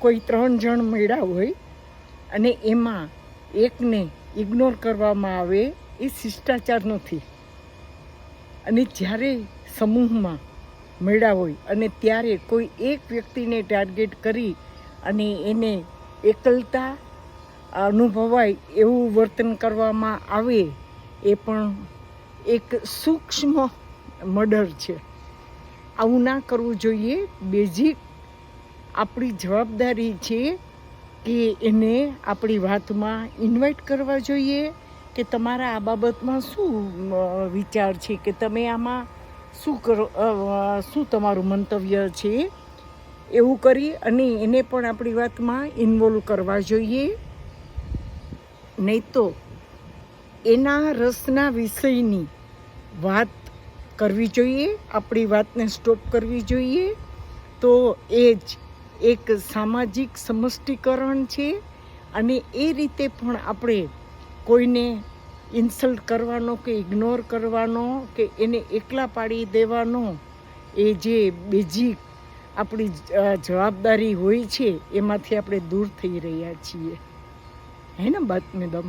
કોઈ 3 જણ મળ્યા હોય અને એમાં એકને ઇગ્નોર કરવામાં આવે એ શિષ્ટાચાર નથી. અને જ્યારે સમૂહમાં મળ્યા હોય અને ત્યારે કોઈ એક વ્યક્તિને ટાર્ગેટ કરી અને એને એકલતા અનુભવાય એવું વર્તન કરવામાં આવે એ પણ એક સૂક્ષ્મ મર્ડર છે. આવું ના કરવું જોઈએ. બેઝિક આપણી જવાબદારી છે કે એને આપણી વાતમાં ઇન્વાઇટ કરવા જોઈએ કે તમારા આ બાબતમાં શું વિચાર છે, કે તમે આમાં શું તમારું મંતવ્ય છે, એવું કરી અને એને પણ આપણી વાતમાં ઇન્વોલ્વ કરવા જોઈએ. નહીં તો એના રસના વિષયની વાત કરવી જોઈએ, આપણી વાતને સ્ટોપ કરવી જોઈએ. તો એ જ એક સામાજિક સમષ્ટિકરણ છે. અને એ રીતે પણ આપણે કોઈને ઇન્સલ્ટ કરવાનો કે ઇગ્નોર કરવાનો કે એને એકલા પાડી દેવાનો એ જે બેઝિક આપણી જવાબદારી હોય છે એમાંથી આપણે દૂર થઈ રહ્યા છીએ. હે ને બાત મેડમ?